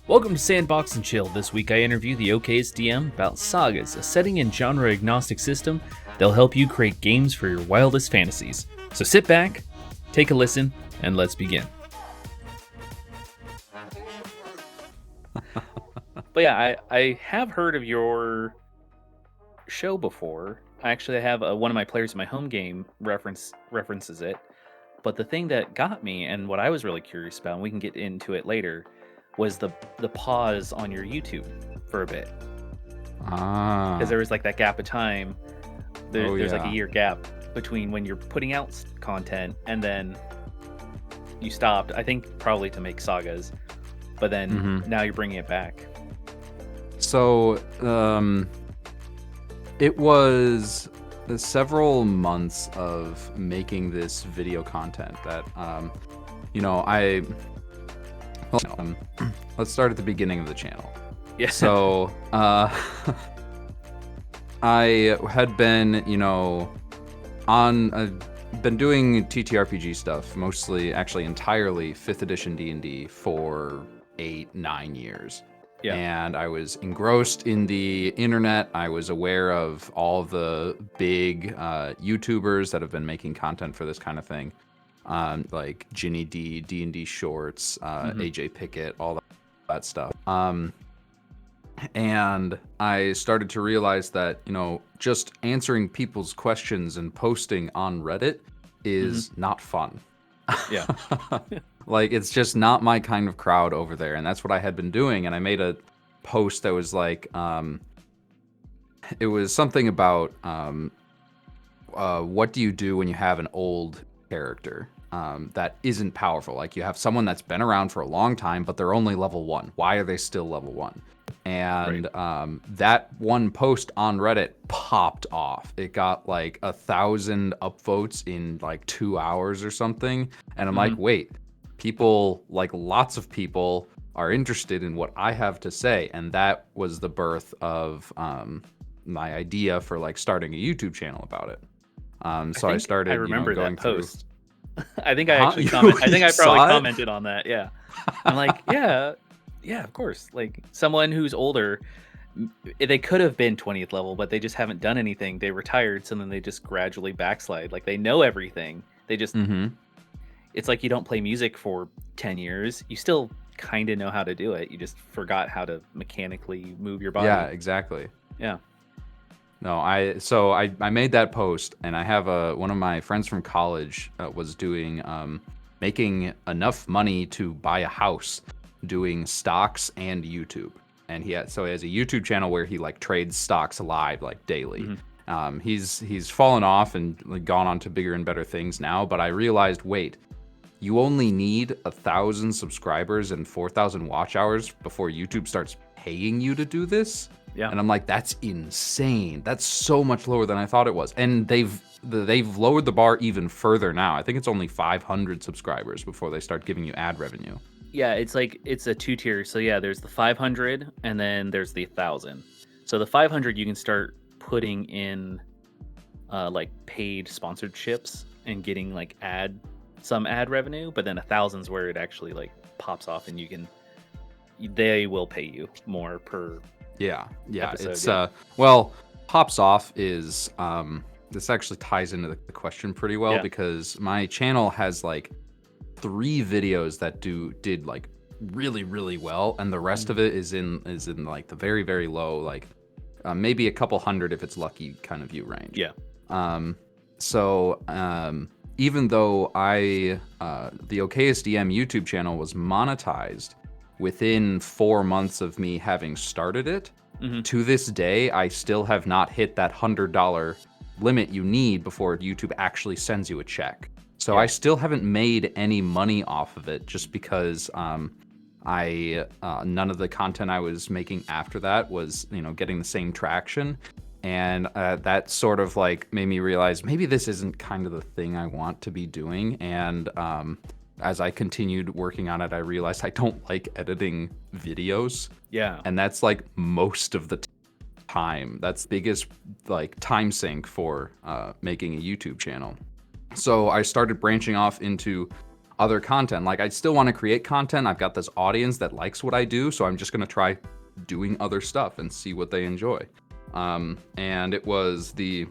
Welcome to Sandbox and Chill. This week I interview the Okayest DM about SAGAS, a setting and genre agnostic system that'll help you create games for your wildest fantasies. So sit back, take a listen, and let's begin. But yeah, I have heard of your show before. I have one of my players in my home game references it. But the thing that got me, and what I was really curious about, and we can get into it later, was the pause on your YouTube for a bit. Because there was like that gap of time. There's like a year gap between when you're putting out content and then you stopped, I think probably to make SAGAS, but then now you're bringing it back. So it was several months of making this video content that let's start at the beginning of the channel. Yeah. So I had been, I've been doing TTRPG stuff, mostly, actually entirely 5th edition D&D for 8-9 years. Yeah. And I was engrossed in the internet. I was aware of all the big YouTubers that have been making content for this kind of thing. Like Ginny D, D&D Shorts, AJ Pickett, all that stuff. And I started to realize that, just answering people's questions and posting on Reddit is not fun. Yeah. Like, it's just not my kind of crowd over there. And that's what I had been doing. And I made a post that was like, it was something about what do you do when you have an old character that isn't powerful? Like, you have someone that's been around for a long time, but they're only level 1. Why are they still level 1? And that one post on Reddit popped off. It got like 1,000 upvotes in like 2 hours or something. And I'm like, wait, people, like lots of people, are interested in what I have to say. And that was the birth of my idea for like starting a YouTube channel about it. So I started. I remember going that post. Through... I think I actually commented. I think I probably commented on that. Yeah. I'm like, yeah, of course. Like, someone who's older, they could have been 20th level, but they just haven't done anything. They retired, so then they just gradually backslide. Like, they know everything. They just, it's like you don't play music for 10 years. You still kind of know how to do it. You just forgot how to mechanically move your body. Yeah, exactly. Yeah. No, I made that post, and I have one of my friends from college was doing making enough money to buy a house doing stocks and YouTube. And he has a YouTube channel where he like trades stocks live like daily. He's fallen off and like, gone on to bigger and better things now, but I realized, wait, you only need 1,000 subscribers and 4,000 watch hours before YouTube starts paying you to do this. Yeah. And I'm like, that's insane. That's so much lower than I thought it was. And they've lowered the bar even further now. I think it's only 500 subscribers before they start giving you ad revenue. Yeah, it's like, it's a 2-tier. So yeah, there's the 500 and then there's the 1,000. So the 500, you can start putting in like paid sponsorships and getting like some ad revenue, but then 1,000's where it actually like pops off and they will pay you more per episode. It's well, pops off is this actually ties into the question pretty well because my channel has like 3 videos that did like really, really well, and the rest of it is in like the very, very low, like maybe a couple hundred if it's lucky kind of view range. Even though the Okayest DM YouTube channel was monetized within 4 months of me having started it, to this day I still have not hit that $100 limit you need before YouTube actually sends you a check. So I still haven't made any money off of it, just because none of the content I was making after that was getting the same traction. And that sort of like made me realize maybe this isn't kind of the thing I want to be doing. And as I continued working on it, I realized I don't like editing videos. Yeah. And that's like most of the time. That's the biggest like time sink for making a YouTube channel. So I started branching off into other content. Like, I still want to create content. I've got this audience that likes what I do, so I'm just going to try doing other stuff and see what they enjoy. And it was the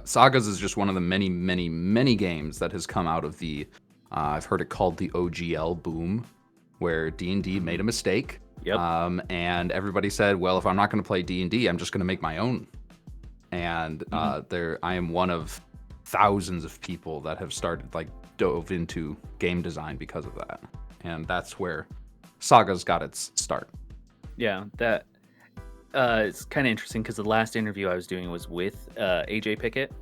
Sagas is just one of the many, many, many games that has come out of the I've heard it called the OGL boom, where D&D made a mistake. Yep. And everybody said, well, if I'm not going to play D&D, I'm just going to make my own. And I am one of thousands of people that have dove into game design because of that. And that's where Sagas got its start. Yeah, that it's kind of interesting because the last interview I was doing was with AJ Pickett,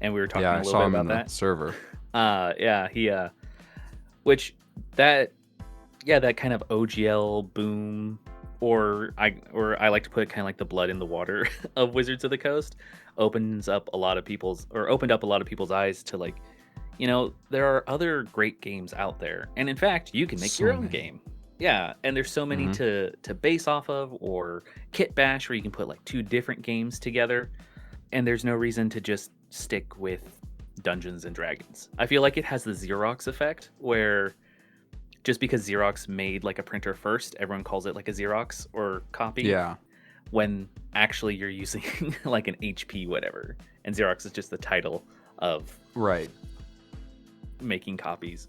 and we were talking a little bit about that server. That kind of OGL boom, or I like to put it kind of like the blood in the water of Wizards of the Coast, opened up a lot of people's eyes to, like, you know, there are other great games out there, and in fact, you can make your own game. Yeah, and there's so many to base off of, or kit bash, where you can put like 2 different games together, and there's no reason to just stick with Dungeons and Dragons. I feel like it has the Xerox effect, where just because Xerox made like a printer first, everyone calls it like a Xerox or copy. Yeah. When actually you're using like an HP whatever, and Xerox is just the title of making copies.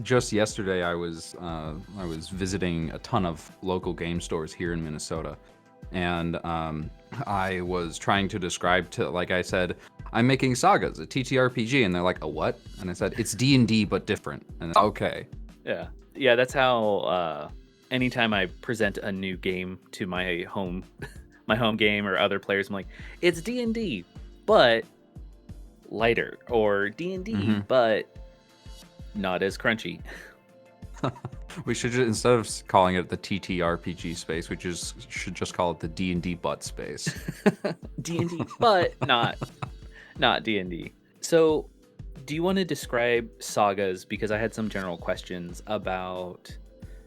Just yesterday, I was visiting a ton of local game stores here in Minnesota, and I was trying to describe like I said, I'm making Sagas, a TTRPG, and they're like, a what? And I said, it's D&D but different. And okay. Yeah, that's how anytime I present a new game to my home game or other players, I'm like, it's D&D but lighter, or D&D but not as crunchy. We should instead of calling it the TTRPG space, we should just call it the D&D butt space. D&D, but not D&D. So, do you want to describe Sagas? Because I had some general questions about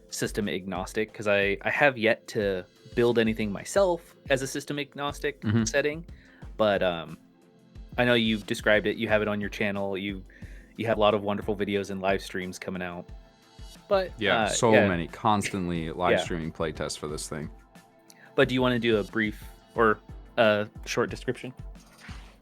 system agnostic, because I have yet to build anything myself as a system agnostic setting, but I know you've described it. You have it on your channel. You have a lot of wonderful videos and live streams coming out. But many constantly live streaming playtests for this thing. But do you want to do a brief or a short description?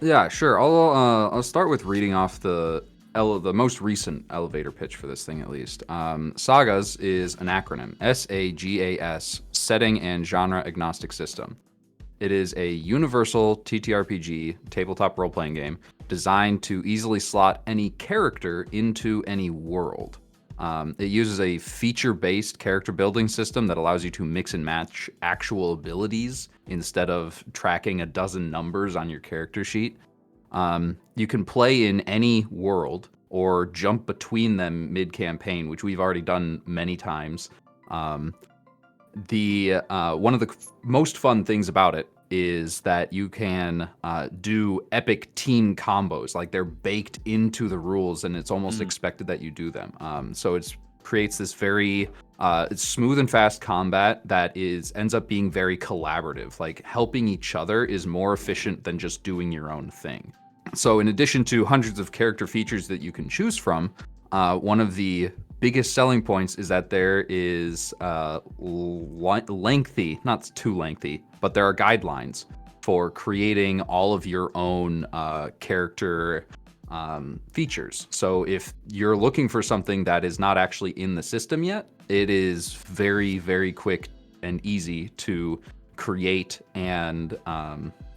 Yeah, sure. I'll start with reading off the most recent elevator pitch for this thing, at least. SAGAS is an acronym: SAGAS, Setting and Genre Agnostic System. It is a universal TTRPG tabletop role-playing game designed to easily slot any character into any world. It uses a feature-based character building system that allows you to mix and match actual abilities instead of tracking a dozen numbers on your character sheet. You can play in any world or jump between them mid-campaign, which we've already done many times. One of the most fun things about it is that you can do epic team combos. Like, they're baked into the rules, and it's almost expected that you do them. So it creates this very it's smooth and fast combat that ends up being very collaborative. Like, helping each other is more efficient than just doing your own thing. So in addition to hundreds of character features that you can choose from, one of the biggest selling points is that there is lengthy, not too lengthy, but there are guidelines for creating all of your own character features. So if you're looking for something that is not actually in the system yet, it is very, very quick and easy to create and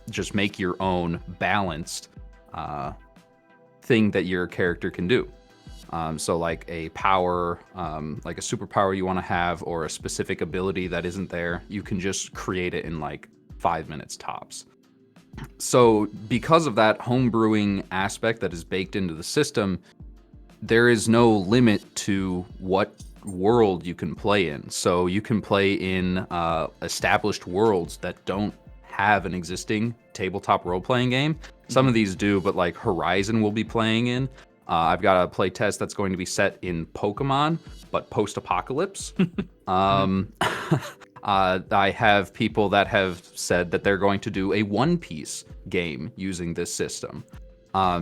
just make your own balanced thing that your character can do. So like a power, like a superpower you want to have, or a specific ability that isn't there, you can just create it in like 5 minutes tops. So because of that homebrewing aspect that is baked into the system, there is no limit to what world you can play in. So you can play in established worlds that don't have an existing tabletop role-playing game. Some of these do, but like Horizon we'll be playing in. I've got a play test that's going to be set in Pokemon, but post-apocalypse. I have people that have said that they're going to do a One Piece game using this system.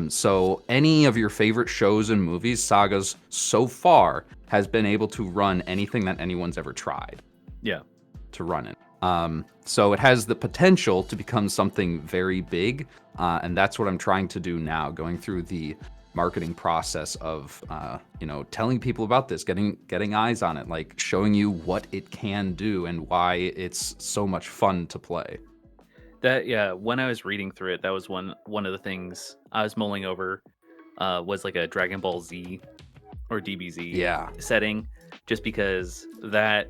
So any of your favorite shows and movies, Sagas so far has been able to run anything that anyone's ever tried Yeah. to run it. So it has the potential to become something very big, and that's what I'm trying to do now, going through the marketing process of telling people about this, getting eyes on it, like showing you what it can do and why it's so much fun to play. When I was reading through it, that was one of the things I was mulling over, was like a Dragon Ball Z or DBZ Yeah. setting, just because that,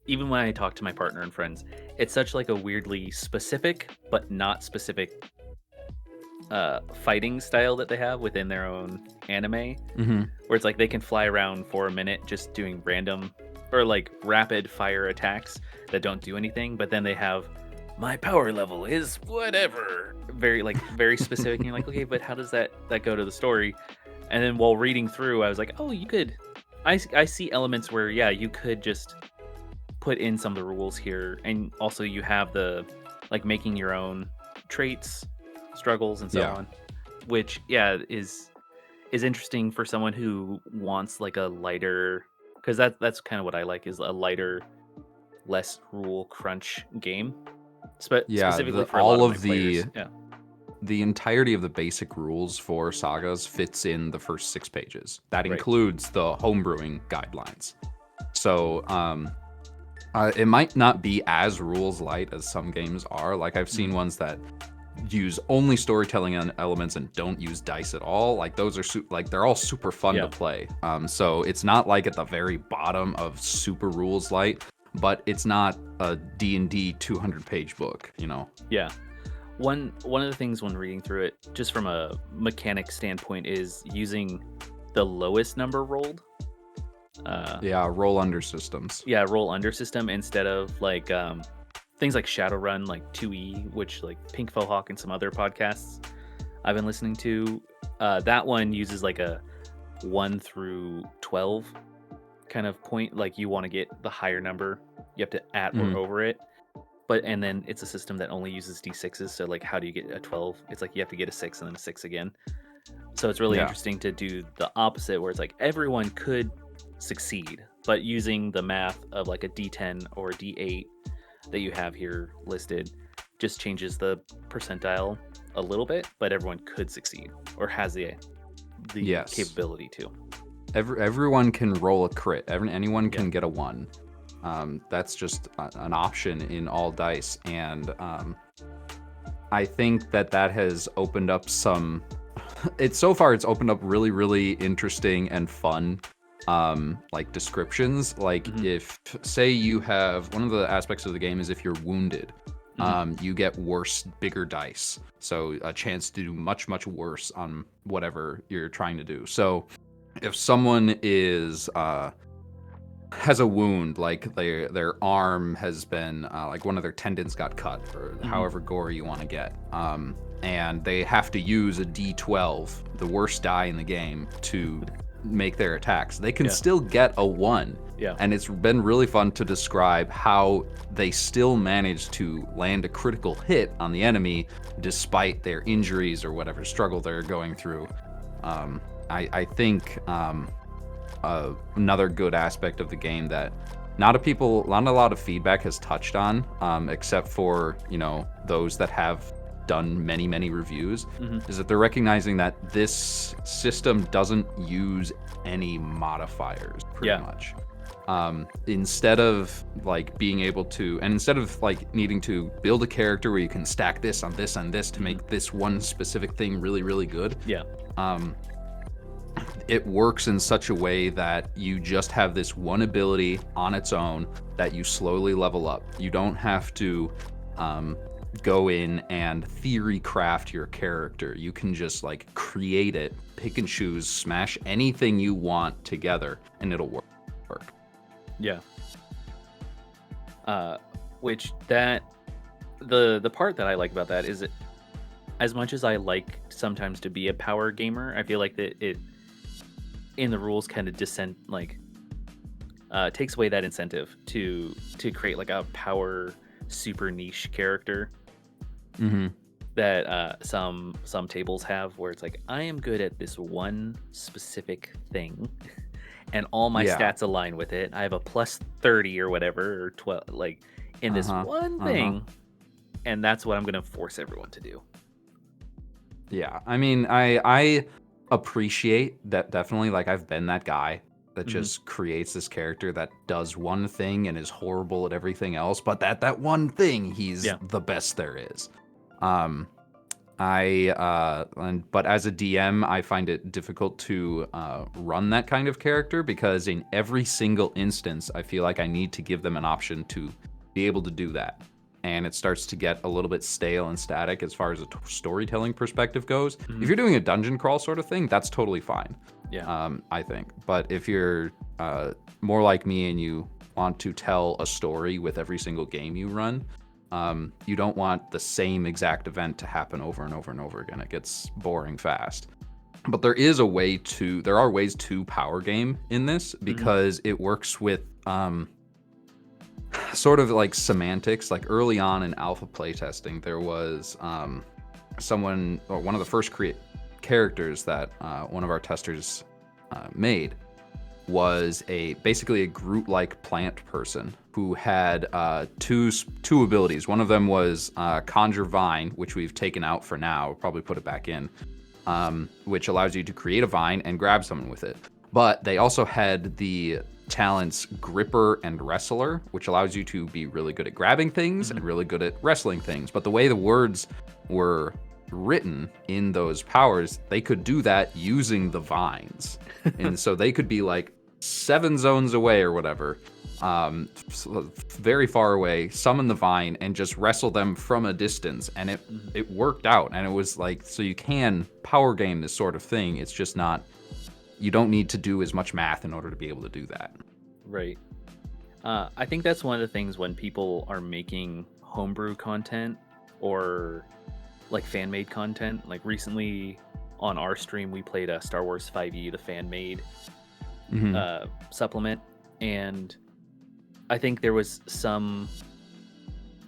even when I talk to my partner and friends, it's such like a weirdly specific but not specific fighting style that they have within their own anime, Hmm. where it's like they can fly around for a minute just doing random or like rapid fire attacks that don't do anything, but then they have my power level is whatever, very specific, and you're like, okay, but how does that go to the story? And then while reading through, I was like, oh, you could, I see elements where, yeah, you could just put in some of the rules here, and also you have the like making your own traits, struggles, and so Yeah. on, which, yeah, is interesting for someone who wants like a lighter, because that's kind of what I like, is a lighter, less rule crunch game, Yeah, specifically for a lot all of my of players. Yeah. the entirety of the basic rules for Sagas fits in the first 6 pages. That Right. includes the homebrewing guidelines. So it might not be as rules light as some games are. Like I've seen ones that use only storytelling elements and don't use dice at all. Like those are they're all super fun Yeah. to play. So it's not like at the very bottom of super rules light, but it's not a D&D 200-page book, Yeah. One of the things when reading through it, just from a mechanic standpoint, is using the lowest number rolled. Yeah, roll under systems. Yeah, roll under system instead of like things like Shadowrun, like 2E, which like Pink Hawk and some other podcasts I've been listening to. That one uses like a 1 through 12 kind of point. Like you want to get the higher number, you have to at or over it. And then it's a system that only uses D6s. So like, how do you get a 12? It's like you have to get a 6 and then a 6 again. So it's really Yeah. interesting to do the opposite, where it's like everyone could succeed, but using the math of like a D10 or a D8 that you have here listed just changes the percentile a little bit, but everyone could succeed or has the Yes. capability to. Everyone can roll a crit. Anyone can get a 1. That's just an option in all dice, and I think that has opened up some. It's opened up really, really interesting and fun, like descriptions. Like if, say, you have one of the aspects of the game is if you're wounded, you get worse, bigger dice, so a chance to do much, much worse on whatever you're trying to do. So if someone has a wound, like their arm has been like one of their tendons got cut, or however gory you want to get, and they have to use a D12, the worst die in the game, to make their attacks, they can still get a 1. Yeah. And it's been really fun to describe how they still manage to land a critical hit on the enemy despite their injuries or whatever struggle they're going through. I think another good aspect of the game that not a lot of feedback has touched on, except for those that have done many reviews, is that they're recognizing that this system doesn't use any modifiers pretty much. Instead of like being able to, and instead of like needing to build a character where you can stack this on this on this to make this one specific thing really, really good. It works in such a way that you just have this one ability on its own that you slowly level up. You don't have to go in and theory craft your character. You can just like create it, pick and choose, smash anything you want together, and it'll work. Yeah. Which that the part that I like about that is, as much as I like sometimes to be a power gamer, I feel like that it in the rules kind of takes away that incentive to create like a power super niche character. that some tables have where it's like I am good at this one specific thing and all my Yeah. stats align with it. I have a plus 30 or whatever or 12 like in this Uh-huh. one Uh-huh. thing, and that's what I'm going to force everyone to do. Yeah. I mean, I appreciate that definitely. Like, I've been that guy that Mhm. just creates this character that does one thing and is horrible at everything else, but that one thing, he's Yeah. the best there is. Um, but as a DM, I find it difficult to run that kind of character because in every single instance, I feel like I need to give them an option to be able to do that. And it starts to get a little bit stale and static as far as a storytelling perspective goes. If Mhm. you're doing a dungeon crawl sort of thing, that's totally fine, Yeah. I think. But if you're more like me and you want to tell a story with every single game you run, you don't want the same exact event to happen over and over and over again. It gets boring fast. But there are ways to power game in this Mhm. because it works with sort of like semantics. Like early on in alpha playtesting, there was one of the first characters that one of our testers made was basically a Groot-like plant person who had two abilities. One of them was Conjure Vine, which we've taken out for now. We'll probably put it back in, which allows you to create a vine and grab someone with it. But they also had the talents Gripper and Wrestler, which allows you to be really good at grabbing things Mhm. and really good at wrestling things. But the way the words were written in those powers, they could do that using the vines. And so they could be like 7 zones away or whatever, very far away, summon the vine and just wrestle them from a distance. And Mhm. it worked out. And it was like, so you can power game this sort of thing. It's just not, you don't need to do as much math in order to be able to do that. Right. I think that's one of the things when people are making homebrew content or like fan made content. Like recently on our stream, we played a Star Wars 5e, the fan made Mm-hmm. supplement, and I think there was some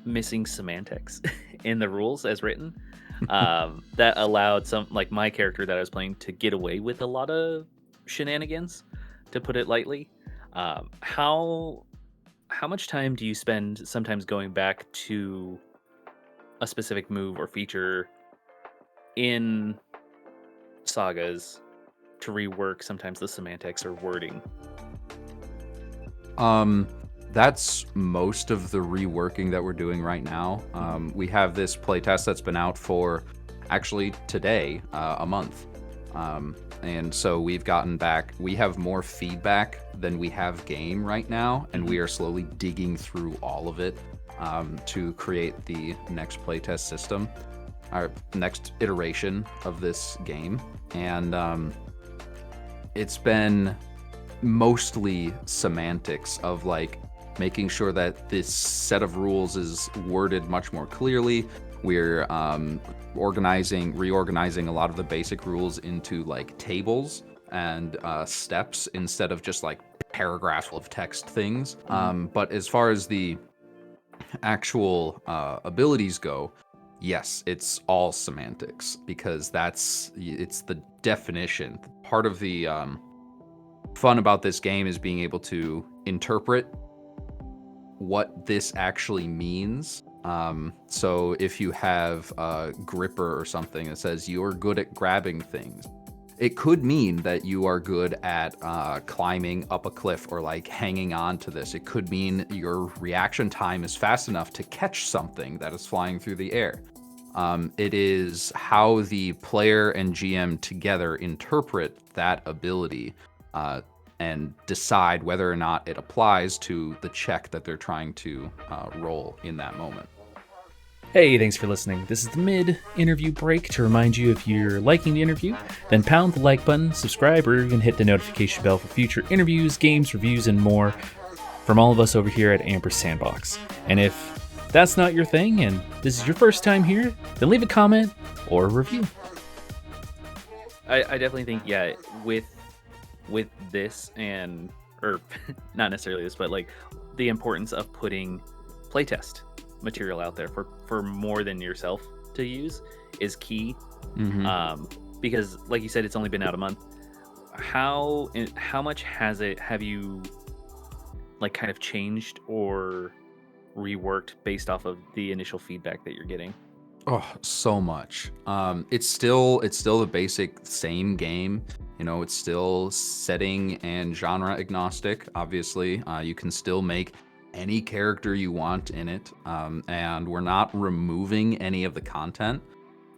missing semantics in the rules as written that allowed some like my character that I was playing to get away with a lot of shenanigans, to put it lightly. How much time do you spend sometimes going back to a specific move or feature in sagas to rework sometimes the semantics or wording? Um, that's most of the reworking that we're doing right now. Mhm. We have this playtest that's been out for actually today, a month. And so we have more feedback than we have game right now, and Mhm. we are slowly digging through all of it to create the next playtest system, our next iteration of this game. And it's been mostly semantics of like making sure that this set of rules is worded much more clearly. We're reorganizing a lot of the basic rules into like tables and steps instead of just like paragraphs of text things. Mhm. But as far as the actual abilities go, yes, it's all semantics because it's the definition. Part of the fun about this game is being able to interpret what this actually means. So if you have a gripper or something that says you're good at grabbing things, it could mean that you are good at climbing up a cliff or like hanging on to this. It could mean your reaction time is fast enough to catch something that is flying through the air. It is how the player and GM together interpret that ability and decide whether or not it applies to the check that they're trying to roll in that moment. Hey, thanks for listening. This is the mid-interview break to remind you if you're liking the interview, then pound the like button, subscribe, or even hit the notification bell for future interviews, games, reviews, and more from all of us over here at Ampersandbox. And if that's not your thing and this is your first time here, then leave a comment or a review. I definitely think, yeah, with this or not necessarily this, but like the importance of putting playtest material out there for more than yourself to use is key. Hmm. Because like you said, it's only been out a month. How much have you like kind of changed or reworked based off of the initial feedback that you're getting? Oh, so much. It's still the basic same game. You know, it's still setting and genre agnostic. Obviously, you can still make any character you want in it, and we're not removing any of the content.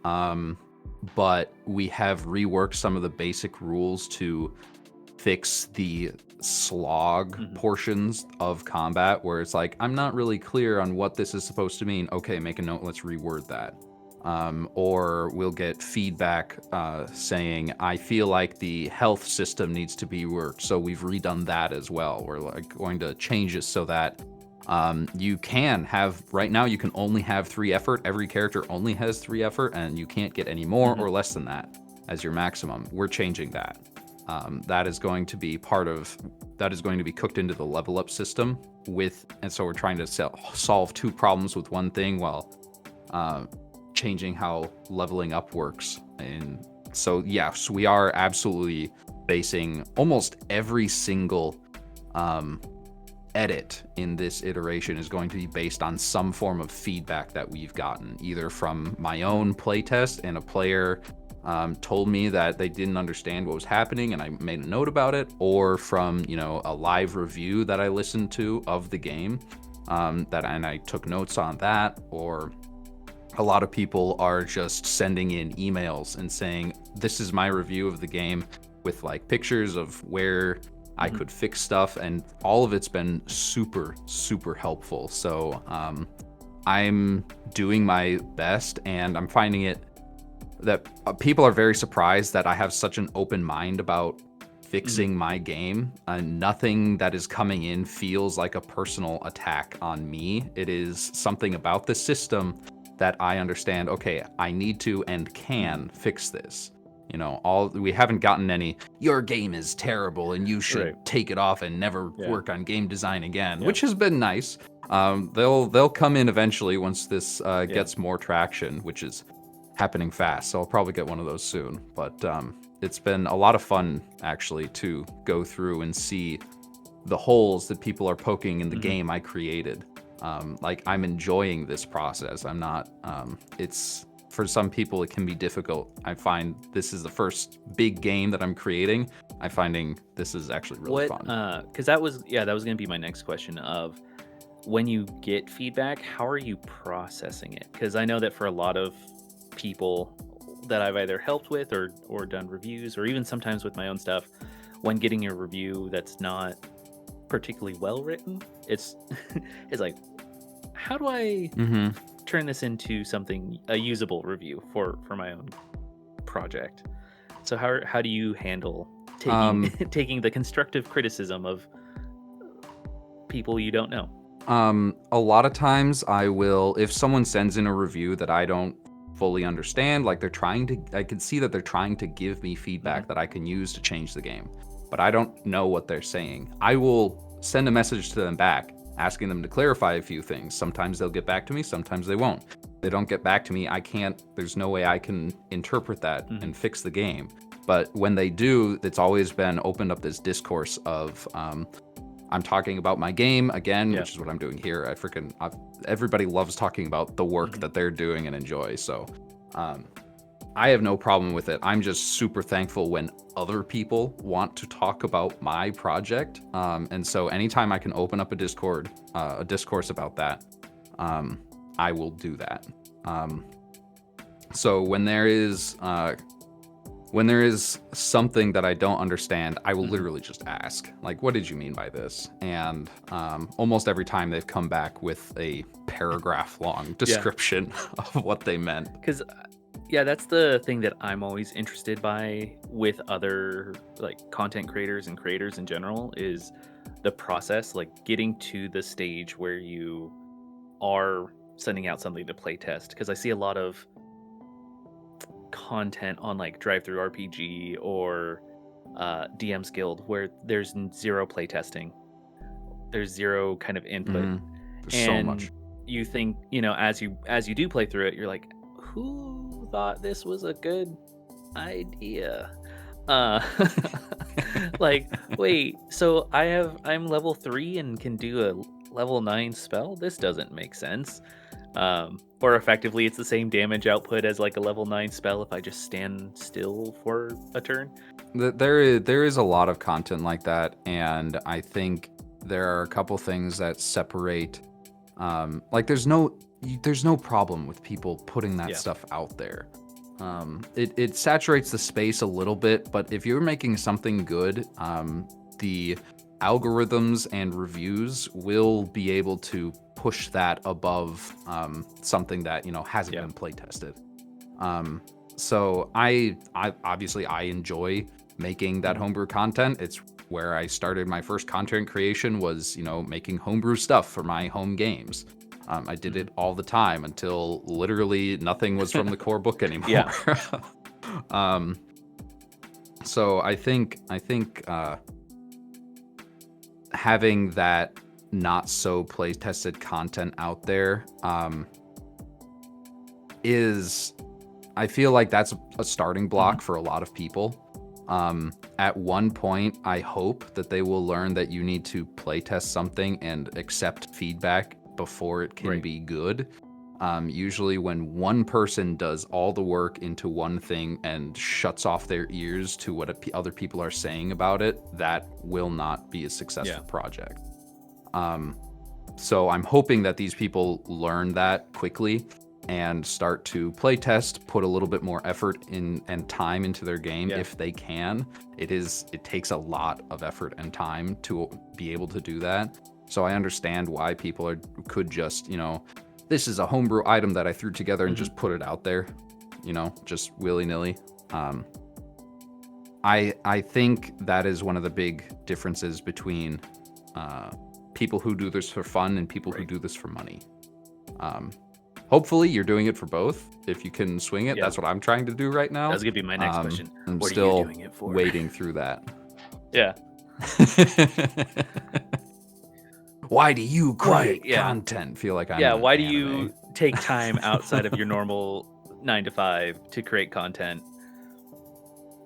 Um, but we have reworked some of the basic rules to fix the slog Hmm. portions of combat where it's like, I'm not really clear on what this is supposed to mean. Okay, make a note, let's reword that. Or we'll get feedback saying, I feel like the health system needs to be worked. So we've redone that as well. We're like going to change it so that you can have, right now, you can only have 3 effort. Every character only has 3 effort, and you can't get any more Hmm. or less than that as your maximum. We're changing that. That is going to be cooked into the level up system and so we're trying to solve 2 problems with one thing while changing how leveling up works. And so, yes, we are absolutely basing almost every single edit in this iteration is going to be based on some form of feedback that we've gotten, either from my own playtest and a player told me that they didn't understand what was happening and I made a note about it, or from, you know, a live review that I listened to of the game, and I took notes on that. Or a lot of people are just sending in emails and saying, this is my review of the game with like pictures of where I Hmm. could fix stuff, and all of it's been super, super helpful. So I'm doing my best, and I'm finding it that people are very surprised that I have such an open mind about Hmm. fixing my game. Nothing that is coming in feels like a personal attack on me. It is something about the system that I understand, okay, I need to and Hmm. can fix this. You know, we haven't gotten any, your game is terrible and you Right. should take it off and never Yeah. work on game design again, Yeah. which has been nice. They'll come in eventually once this Yeah. gets more traction, which is happening fast. So I'll probably get one of those soon. But it's been a lot of fun actually to go through and see the holes that people are poking in the Hmm. game I created. Like, I'm enjoying this process. I'm not. It's for some people it can be difficult. I find this is the first big game that I'm creating. I'm finding this is actually really What? fun. Because that was going to be my next question. Of when you get feedback, how are you processing it? Because I know that for a lot of people that I've either helped with or done reviews, or even sometimes with my own stuff, when getting a review that's not particularly well written, it's it's like, how do I Hmm. turn this into something a usable review for my own project? So how do you handle taking Um, taking the constructive criticism of people you don't know? A lot of times I will, if someone sends in a review that I don't fully understand, like I can see that they're trying to give me Hmm. feedback that I can use to change the game, but I don't know what they're saying. I will send a message to them back, asking them to clarify a few things. Sometimes they'll get back to me, sometimes they won't. If they don't get back to me, there's no way I can interpret that Hmm. and fix the game. But when they do, it's always been opened up this discourse of, I'm talking about my game again, Yeah. which is what I'm doing here. Everybody loves talking about the work Hmm. that they're doing and enjoy. So um, I have no problem with it. I'm just super thankful when other people want to talk about my project. And so anytime I can open up a discourse about that, um, I will do that. Um, so when there is something that I don't understand, I will Hmm. literally just ask, like, what did you mean by this? And almost every time they've come back with a paragraph long Yeah. description of what they meant. Because yeah, that's the thing that I'm always interested by with other like content creators and creators in general is the process, like getting to the stage where you are sending out something to play test. Because I see a lot of content on like Drive Through RPG or DM's Guild where there's zero play testing, there's zero kind of input, Hmm. There's so and much. you think, as you do play through it, you're like, who thought this was a good idea? Uh, like, wait, so I'm level 3 and can do a level 9 spell? This doesn't make sense. Or effectively, it's the same damage output as like a level 9 spell if I just stand still for a turn. There is a lot of content like that, and I think there are a couple things that separate. Like there's no problem with people putting that stuff out there. It saturates the space a little bit, but if you're making something good, the algorithms and reviews will be able to push that above something that hasn't been play tested. So I obviously I enjoy making that homebrew content. It's where I started my first content creation was making homebrew stuff for my home games. I did it all the time until literally nothing was from the core book anymore. Yeah. So I think having that not so play tested content out there I feel like that's a starting block for a lot of people. At one point, I hope that they will learn that you need to play test something and accept feedback before it can be good. Usually when one person does all the work into one thing and shuts off their ears to what other people are saying about it, that will not be a successful project. So I'm hoping that these people learn that quickly and start to play test, put a little bit more effort in and time into their game if they can. It takes a lot of effort and time to be able to do that. So I understand why people could just, this is a homebrew item that I threw together and just put it out there, just willy-nilly. I think that is one of the big differences between people who do this for fun and people who do this for money. Hopefully you're doing it for both. If you can swing it, that's what I'm trying to do right now. That's gonna be my next question. I'm what still are you doing it for? Wading through that. Yeah. Why do you create content? Feel like I'm why do you take time outside of your normal 9 to 5 to create content?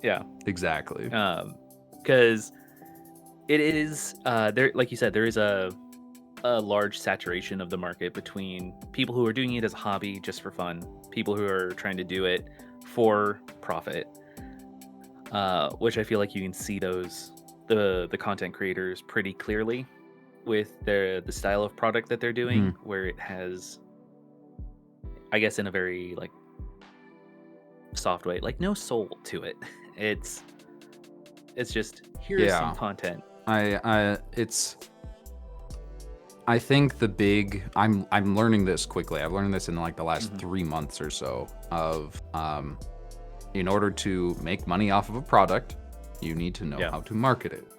Yeah. Exactly. Because it is there, like you said, there is a large saturation of the market between people who are doing it as a hobby just for fun, people who are trying to do it for profit, which I feel like you can see the content creators pretty clearly with the style of product that they're doing, where it has, I guess in a very like soft way, like no soul to it. It's just here's some content. I think I'm learning this quickly. I've learned this in like the last 3 months or so of in order to make money off of a product, you need to know how to market it.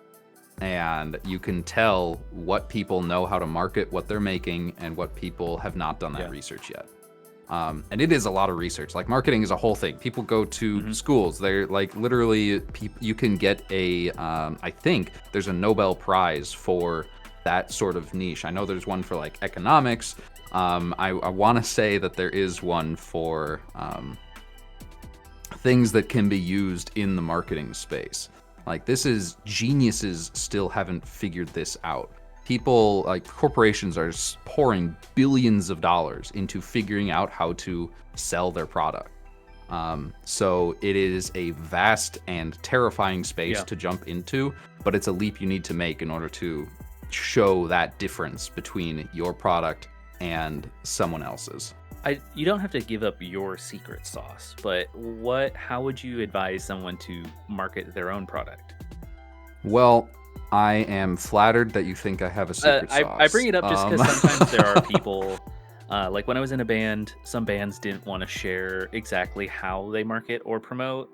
And you can tell what people know how to market what they're making and what people have not done that research yet. And it is a lot of research. Like marketing is a whole thing. People go to schools. They're like literally, you can get I think there's a Nobel Prize for that sort of niche. I know there's one for like economics. I want to say that there is one for things that can be used in the marketing space. Like geniuses still haven't figured this out. People like corporations are pouring billions of dollars into figuring out how to sell their product. So it is a vast and terrifying space to jump into, but it's a leap you need to make in order to show that difference between your product and someone else's. You don't have to give up your secret sauce, but how would you advise someone to market their own product? Well, I am flattered that you think I have a secret sauce. I bring it up just because sometimes there are people, like when I was in a band, some bands didn't want to share exactly how they market or promote,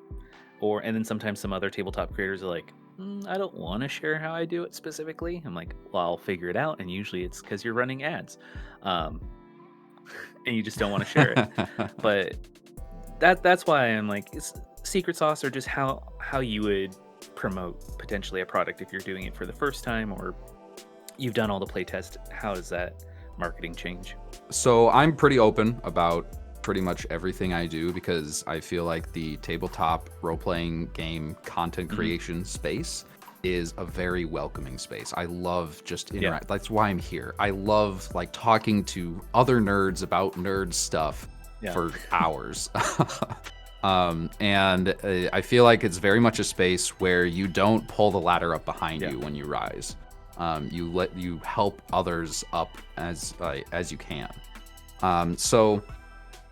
and then sometimes some other tabletop creators are like, I don't want to share how I do it specifically. I'm like, well, I'll figure it out, and usually it's because you're running ads. And you just don't want to share it. But that's why I'm like, it's secret sauce, or just how you would promote potentially a product if you're doing it for the first time, or you've done all the playtest. How does that marketing change? So I'm pretty open about pretty much everything I do because I feel like the tabletop role-playing game content creation space is a very welcoming space. I love just interact. That's why I'm here. I love like talking to other nerds about nerd stuff for hours. And I feel like it's very much a space where you don't pull the ladder up behind you when you rise. You help others up as you can. So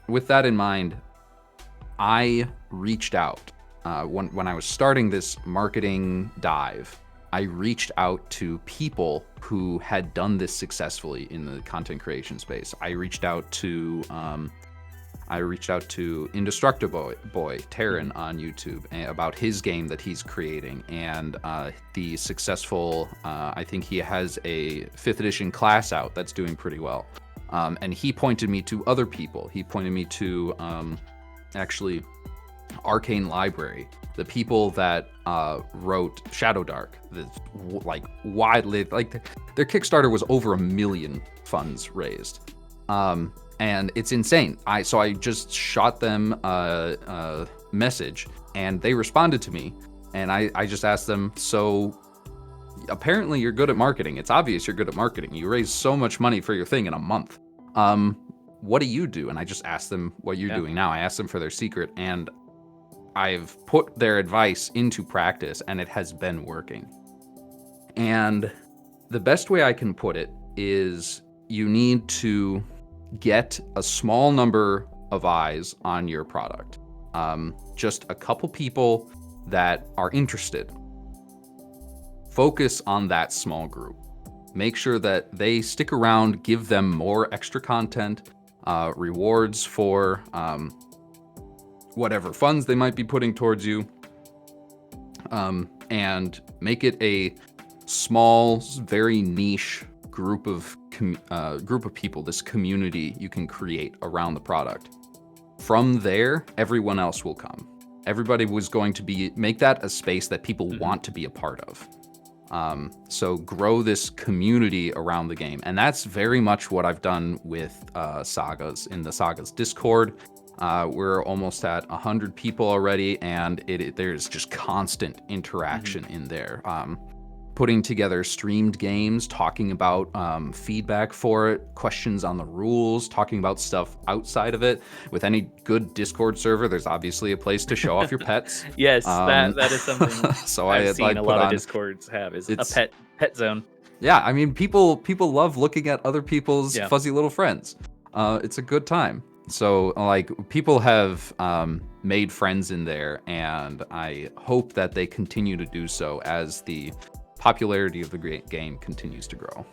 with that in mind, I reached out when I was starting this marketing dive. I reached out to people who had done this successfully in the content creation space. I reached out to Indestructible Boy Terran on YouTube about his game that he's creating, and the successful. I think he has a 5th edition class out that's doing pretty well. And he pointed me to other people. He pointed me to actually Arcane Library, the people that wrote Shadowdark. Like widely, like their Kickstarter was over 1 million funds raised. And it's insane. So I just shot them a message, and they responded to me, and I just asked them, so apparently you're good at marketing. It's obvious you're good at marketing. You raised so much money for your thing in a month. What do you do? And I just asked them what you're doing now. I asked them for their secret, and I've put their advice into practice, and it has been working. And the best way I can put it is you need to get a small number of eyes on your product. Just a couple people that are interested. Focus on that small group. Make sure that they stick around, give them more extra content, rewards for whatever funds they might be putting towards you, and make it a small, very niche group of people, this community you can create around the product. From there, everyone else will come. Everybody was going to make that a space that people want to be a part of. So grow this community around the game. And that's very much what I've done with SAGAS in the SAGAS Discord. We're almost at 100 people already, and there's just constant interaction in there. Putting together streamed games, talking about feedback for it, questions on the rules, talking about stuff outside of it. With any good Discord server, there's obviously a place to show off your pets. Yes, that is something so I've seen a lot of Discords have, is a pet zone. Yeah, I mean, people love looking at other people's fuzzy little friends. It's a good time. So, like, people have made friends in there, and I hope that they continue to do so as the popularity of the game continues to grow.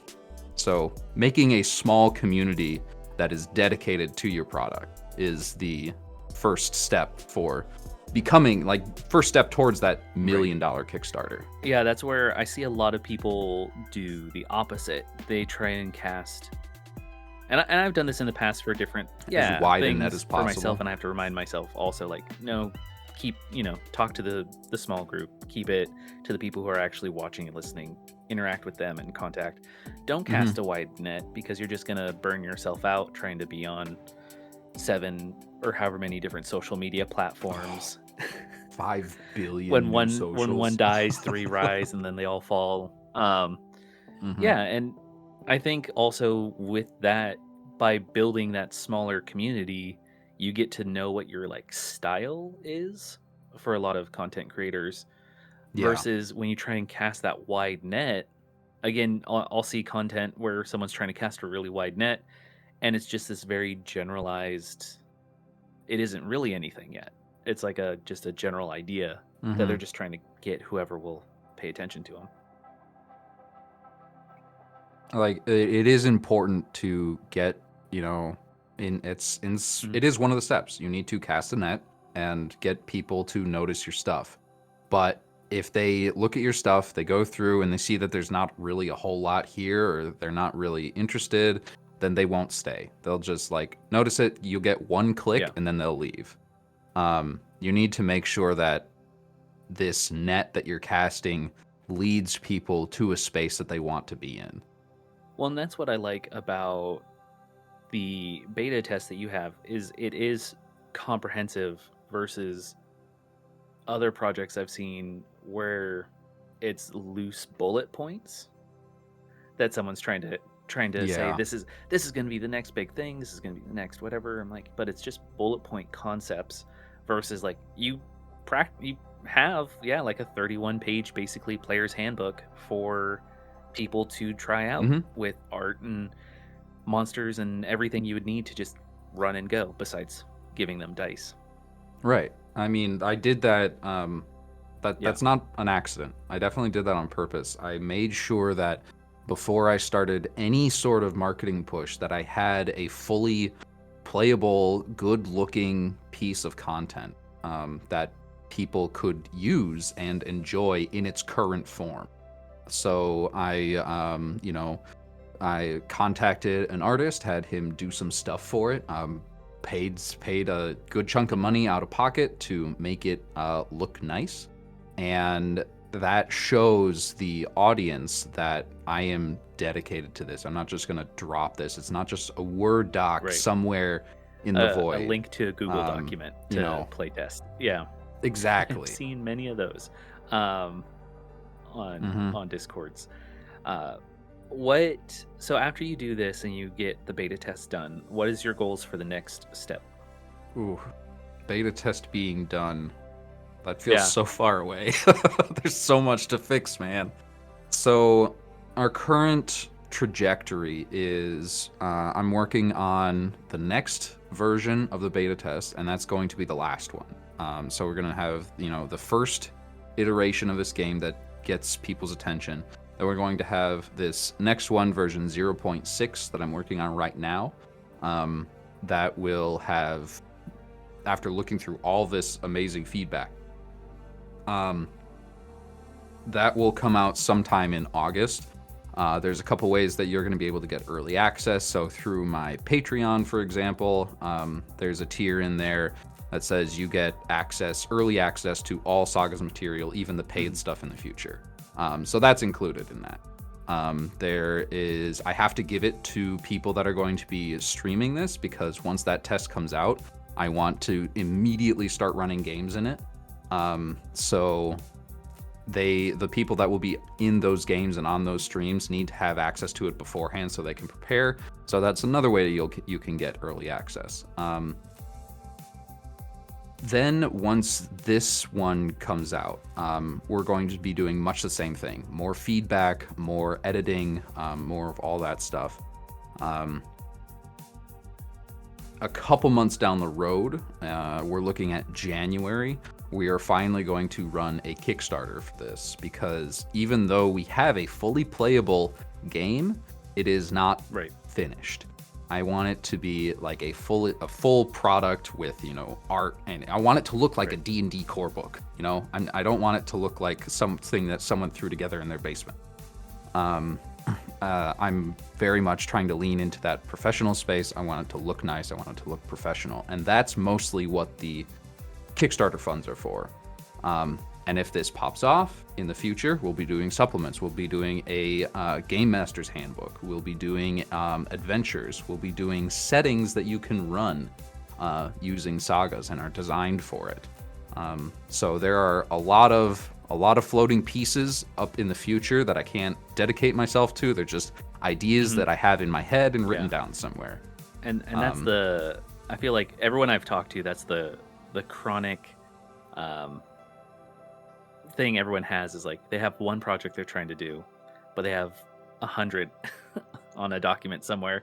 So making a small community that is dedicated to your product is the first step for becoming, first step towards that $1 million Kickstarter. Yeah, that's where I see a lot of people do the opposite. They try and cast, and I've done this in the past for different as wide things as possible for myself, and I have to remind myself also, no, keep, talk to the small group, keep it to the people who are actually watching and listening, interact with them and contact. Don't cast a wide net, because you're just going to burn yourself out trying to be on 7 or however many different social media platforms. 5 billion when one dies, 3 rise, and then they all fall. Yeah, and I think also with that, by building that smaller community, you get to know what your style is for a lot of content creators, versus when you try and cast that wide net. Again, I'll see content where someone's trying to cast a really wide net, and it's just this very generalized. It isn't really anything yet. It's just a general idea that they're just trying to get whoever will pay attention to them. It is important to get, it is one of the steps. You need to cast a net and get people to notice your stuff. But if they look at your stuff, they go through and they see that there's not really a whole lot here, or they're not really interested, then they won't stay. They'll just notice it. You'll get one click and then they'll leave. You need to make sure that this net that you're casting leads people to a space that they want to be in. Well, and that's what I like about the beta test that you have is comprehensive versus other projects I've seen where it's loose bullet points that someone's trying to say Yeah. this is going to be the next big thing, this is going to be the next whatever. I'm like, but it's just bullet point concepts versus like you have like a 31-page basically player's handbook for people to try out Hmm. with art and monsters and everything you would need to just run and go besides giving them dice. Right. I mean, I did that. Yeah. That's not an accident. I definitely did that on purpose. I made sure that before I started any sort of marketing push, that I had a fully playable, good-looking piece of content that people could use and enjoy in its current form. So I contacted an artist, had him do some stuff for it. Paid a good chunk of money out of pocket to make it look nice, and that shows the audience that I am dedicated to this. I'm not just gonna drop this. It's not just a Word doc Right. somewhere in the A void. link to a Google document You to know, playtest. Yeah. I've exactly. seen many of those um, Hmm. on Discords. Uh, what so after you do this and you get the beta test done, what is your goals for the next step? Ooh, beta test being done. That feels Yeah. so far away. There's so much to fix, man. So, our current trajectory is I'm working on the next version of the beta test, and that's going to be the last one. So, we're going to have, the first iteration of this game that gets people's attention. Then we're going to have this next one, version 0.6, that I'm working on right now, that will have, after looking through all this amazing feedback, um, that will come out sometime in August. There's a couple ways that you're going to be able to get early access. So through my Patreon, for example, there's a tier in there that says you get early access to all Sagas material, even the paid stuff in the future. So that's included in that. I have to give it to people that are going to be streaming this, because once that test comes out, I want to immediately start running games in it. So the people that will be in those games and on those streams need to have access to it beforehand so they can prepare. So that's another way that you can get early access. Then once this one comes out, we're going to be doing much the same thing. More feedback, more editing, more of all that stuff. A couple months down the road, we're looking at January, we are finally going to run a Kickstarter for this, because even though we have a fully playable game, it is not Right. finished. I want it to be like a full product with, art, and I want it to look like Right. a D&D core book. I don't want it to look like something that someone threw together in their basement. I'm very much trying to lean into that professional space. I want it to look nice. I want it to look professional. And that's mostly what the Kickstarter funds are for. And if this pops off in the future, we'll be doing supplements. We'll be doing a Game Master's Handbook. We'll be doing adventures. We'll be doing settings that you can run using Sagas and are designed for it. So there are a lot of floating pieces up in the future that I can't dedicate myself to. They're just ideas that I have in my head and written down somewhere. And that's I feel like everyone I've talked to, that's the chronic thing everyone has, is like they have one project they're trying to do, but they have 100 on a document somewhere.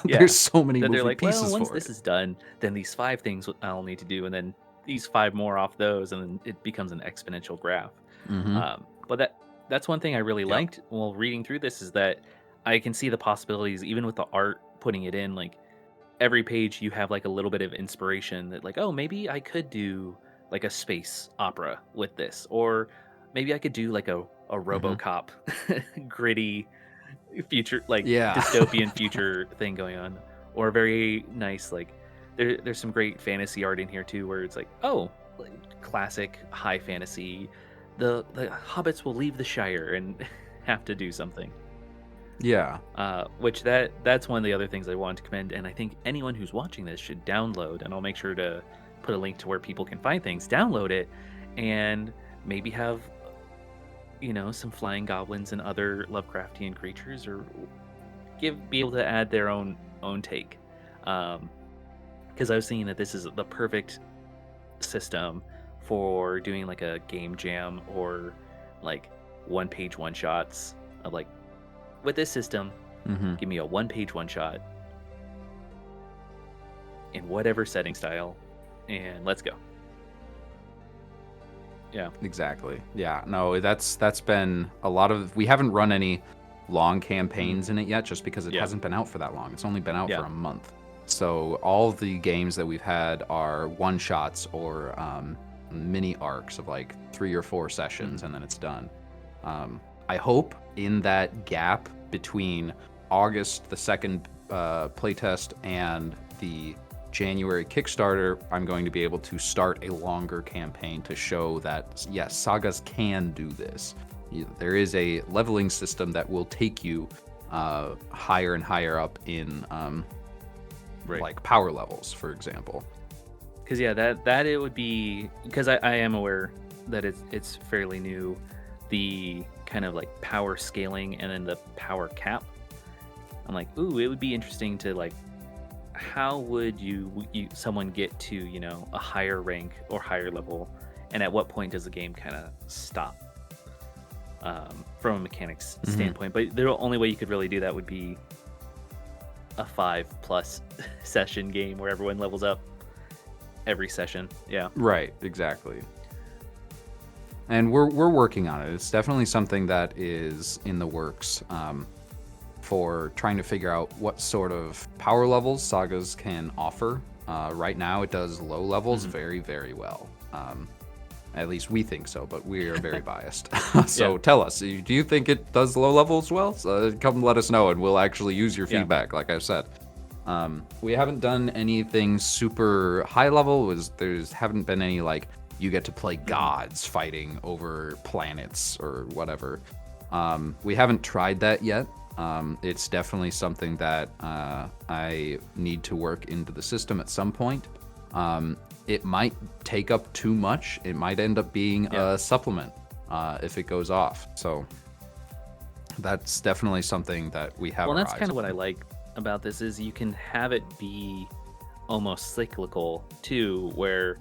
Yeah. There's so many Then they're moving like, well, pieces once for this it. is done, then these 5 things I'll need to do, and then these 5 more off those, and then it becomes an exponential graph. Mm-hmm. But that's one thing I really Yep. liked while reading through this, is that I can see the possibilities, even with the art, putting it in. Like every page, you have like a little bit of inspiration that, like, oh, maybe I could do like a space opera with this, or maybe I could do like a Mm-hmm. RoboCop gritty future, like Yeah. dystopian future thing going on, or a very nice, like there's some great fantasy art in here too, where it's like, oh, like classic high fantasy, the hobbits will leave the Shire and have to do something. Yeah. Which that's one of the other things I wanted to commend, and I think anyone who's watching this should download, and I'll make sure to put a link to where people can find things. Download it, and maybe have some flying goblins and other Lovecraftian creatures, or be able to add their own take. Because I was thinking that this is the perfect system for doing like a game jam or like one-page one-shots of like, with this system, give me a one-page one-shot in whatever setting style, and let's go. Yeah. Exactly. Yeah. No, that's been a lot of. We haven't run any long campaigns in it yet, just because it hasn't been out for that long. It's only been out for a month. So all of the games that we've had are one shots or mini arcs of like 3 or 4 sessions, and then it's done. I hope in that gap between August, the second playtest, and the January Kickstarter, I'm going to be able to start a longer campaign to show that, yes, Sagas can do this. There is a leveling system that will take you higher and higher up in like power levels, for example. Because that it would be, because I am aware that it's fairly new, the kind of like power scaling and then the power cap. I'm like, ooh, it would be interesting to like, how would someone get to a higher rank or higher level, and at what point does the game kind of stop from a mechanics standpoint? But the only way you could really do that would be a 5+ session game where everyone levels up every session. Yeah, right, exactly. And we're working on it. It's definitely something that is in the works, for trying to figure out what sort of power levels Sagas can offer. Right now it does low levels very, very well. At least we think so, but we are very biased. So tell us, do you think it does low levels well? Come let us know, and we'll actually use your feedback, like I said. We haven't done anything super high level. Haven't been any like, you get to play gods fighting over planets or whatever. We haven't tried that yet. It's definitely something that I need to work into the system at some point. It might take up too much. It might end up being a supplement if it goes off. So that's definitely something that we have. Well, that's kind of what I like about this, is you can have it be almost cyclical too, where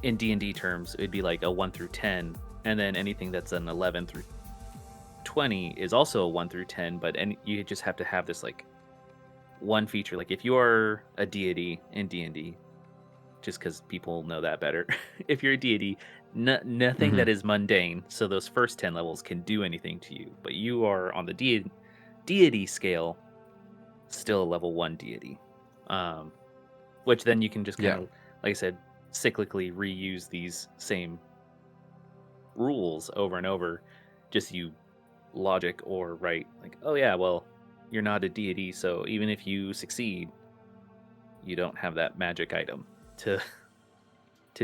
in D&D terms it'd be like a 1 through 10, and then anything that's an 11 through 20 is also a 1 through 10, but you just have to have this like one feature. Like if you are a deity in D&D, just because people know that better, if you're a deity, nothing that is mundane, so those first 10 levels can do anything to you, but you are on the deity scale, still a level 1 deity, which then you can just kind of, like I said, cyclically reuse these same rules over and over. Just you logic or right, like, oh yeah, well, you're not a deity, so even if you succeed, you don't have that magic item to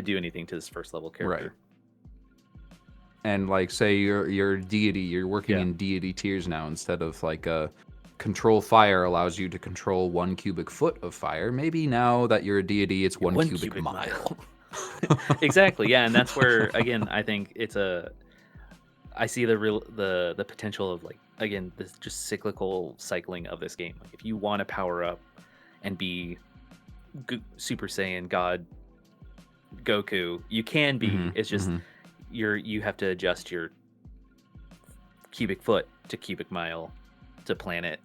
do anything to this first level character. Right. And like, say you're a deity, you're working in deity tiers now, instead of like a control fire allows you to control 1 cubic foot of fire. Maybe now that you're a deity, it's 1 cubic mile. Exactly. Yeah, and that's where, again, I think I see the potential of, like, again, this just cyclical cycling of this game. Like, if you want to power up and be Super Saiyan God Goku, you can be. It's just you have to adjust your cubic foot to cubic mile to planet,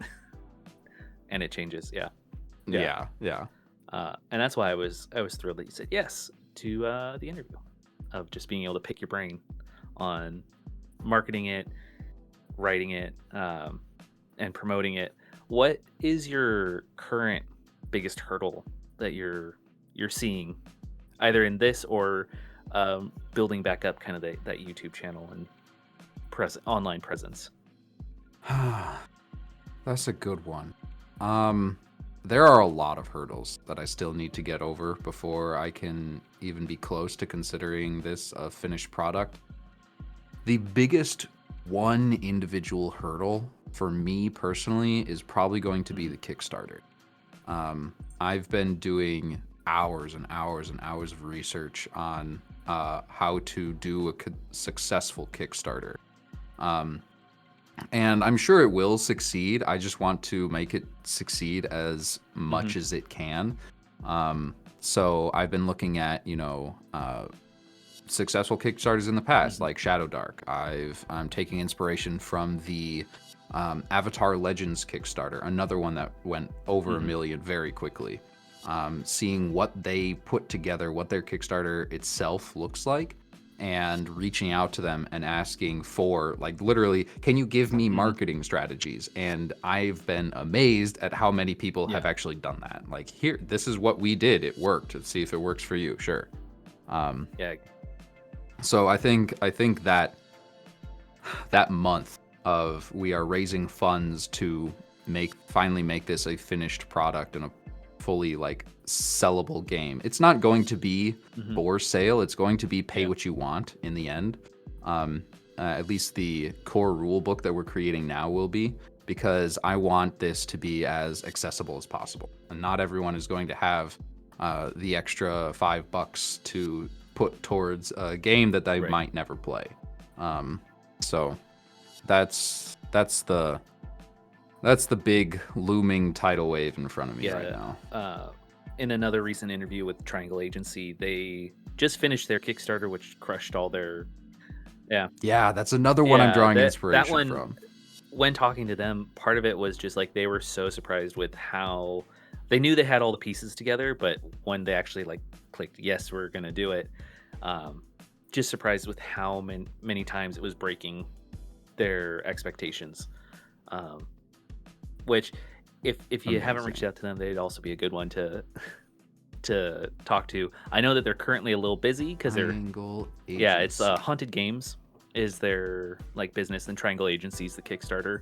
and it changes. Yeah. And that's why I was thrilled that you said yes to the interview, of just being able to pick your brain on marketing it, writing it, and promoting it. What is your current biggest hurdle that you're seeing, either in this or building back up kind of that YouTube channel and online presence? That's a good one. There are a lot of hurdles that I still need to get over before I can even be close to considering this a finished product. The biggest one individual hurdle for me personally is probably going to be the Kickstarter. I've been doing hours and hours and hours of research on how to do a successful Kickstarter. And I'm sure it will succeed. I just want to make it succeed as much as it can. So I've been looking at, successful Kickstarters in the past, like Shadow Dark. I'm taking inspiration from the Avatar Legends Kickstarter, another one that went over a million very quickly. Seeing what they put together, what their Kickstarter itself looks like, and reaching out to them and asking for, like, literally, can you give me marketing strategies? And I've been amazed at how many people have actually done that. Like, here, this is what we did. It worked. Let's see if it works for you. Sure. So I think that month of we are raising funds to finally make this a finished product and a fully sellable game. It's not going to be for sale. It's going to be pay what you want in the end. At least the core rule book that we're creating now will be, because I want this to be as accessible as possible. And not everyone is going to have the extra $5 to put towards a game that they might never play. So that's the big looming tidal wave in front of me right now. In another recent interview with Triangle Agency, they just finished their Kickstarter, which crushed all their... Yeah, that's another one I'm drawing inspiration from. When talking to them, part of it was just like they were so surprised with how... They knew they had all the pieces together, but when they actually clicked, yes, we're going to do it, just surprised with how many times it was breaking their expectations. Which, if you haven't reached out to them, they'd also be a good one to talk to. I know that they're currently a little busy because it's Haunted Games is their business, and Triangle Agency's the Kickstarter.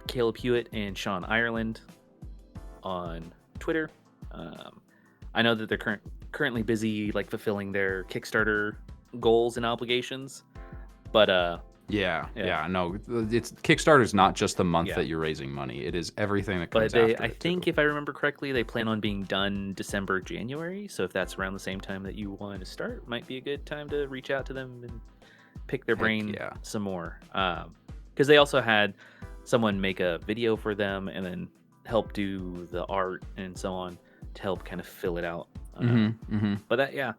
Caleb Hewitt and Sean Ireland on Twitter. I know that they're currently busy fulfilling their Kickstarter goals and obligations, but no, it's Kickstarter's not just the month that you're raising money. It is everything that comes after. I think if I remember correctly, they plan on being done December, January. So if that's around the same time that you want to start, it might be a good time to reach out to them and pick their brain some more. Because they also had someone make a video for them and then help do the art and so on to help kind of fill it out. But that,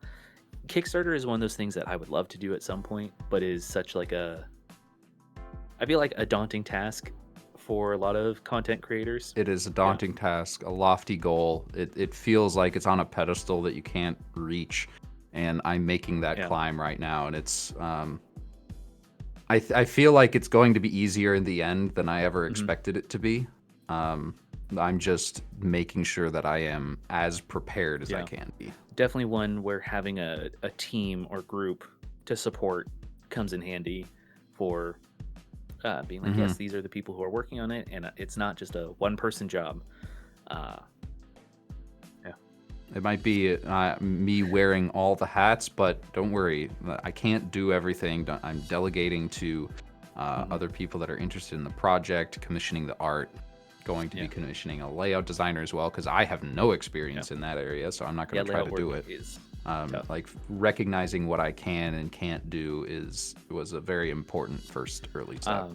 Kickstarter is one of those things that I would love to do at some point, but is such I feel like a daunting task for a lot of content creators. It is a daunting task, a lofty goal. It feels like it's on a pedestal that you can't reach, and I'm making that climb right now, and it's I feel like it's going to be easier in the end than I ever expected it to be. I'm just making sure that I am as prepared as I can be. Definitely one where having a team or group to support comes in handy for being yes, these are the people who are working on it, and it's not just a one-person job. It might be me wearing all the hats, but don't worry, I can't do everything. I'm delegating to other people that are interested in the project, commissioning the art, going to be commissioning a layout designer as well, because I have no experience in that area, so I'm not going to try to do it. Recognizing what I can and can't do was a very important first early step.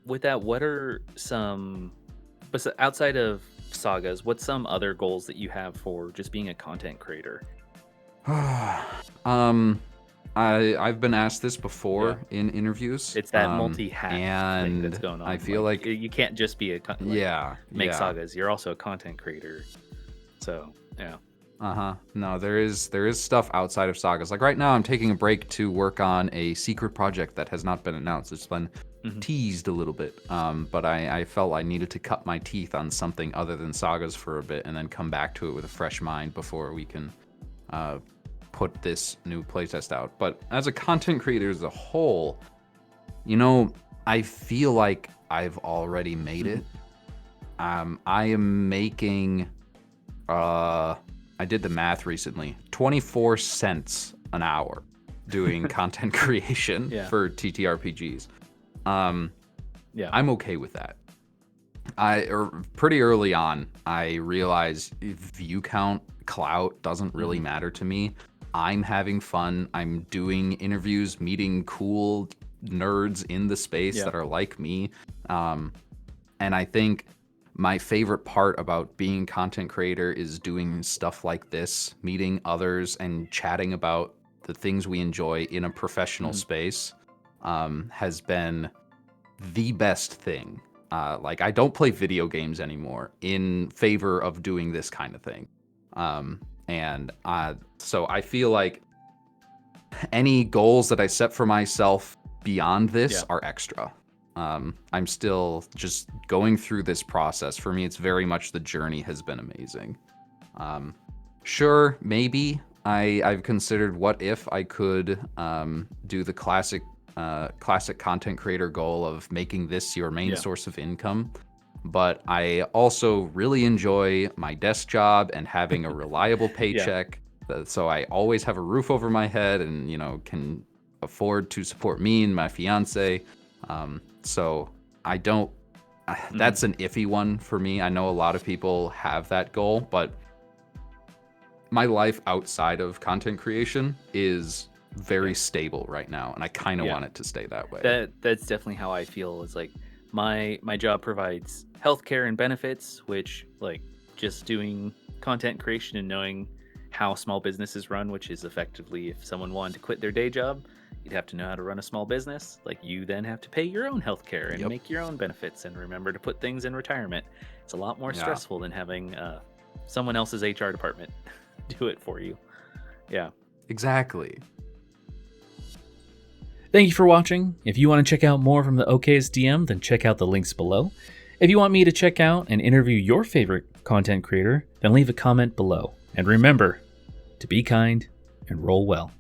With that, what are some, outside of Sagas, what's some other goals that you have for just being a content creator? I've been asked this before in interviews. It's that multi-hat thing that's going on. I feel like you can't just be make Sagas. You're also a content creator. So no, there is stuff outside of Sagas. Like right now, I'm taking a break to work on a secret project that has not been announced. It's been teased a little bit, but I felt I needed to cut my teeth on something other than Sagas for a bit, and then come back to it with a fresh mind before we can put this new playtest out. But as a content creator as a whole, I feel like I've already made it. I am making I did the math recently, 24 cents an hour doing content creation for TTRPGs. Yeah. I'm okay with that. Pretty early on, I realized view count, clout doesn't really matter to me. I'm having fun. I'm doing interviews, meeting cool nerds in the space that are like me. And I think my favorite part about being a content creator is doing stuff like this, meeting others and chatting about the things we enjoy in a professional space, has been the best thing. Like, I don't play video games anymore in favor of doing this kind of thing. So I feel like any goals that I set for myself beyond this are extra. I'm still just going through this process. For me, it's very much the journey has been amazing. Sure, maybe I've considered what if I could do the classic content creator goal of making this your main source of income. But I also really enjoy my desk job and having a reliable paycheck. So I always have a roof over my head and, can afford to support me and my fiance. So I don't, that's an iffy one for me. I know a lot of people have that goal, but my life outside of content creation is very stable right now, and I kind of want it to stay that way. That's definitely how I feel. Is like my job provides healthcare and benefits, which, like, just doing content creation and knowing how small businesses run, which is effectively if someone wanted to quit their day job, you'd have to know how to run a small business. Like, you then have to pay your own healthcare and make your own benefits and remember to put things in retirement. It's a lot more stressful than having someone else's HR department do it for you. Yeah. Exactly. Thank you for watching. If you want to check out more from the Okayest DM, then check out the links below. If you want me to check out and interview your favorite content creator, then leave a comment below. And remember to be kind and roll well.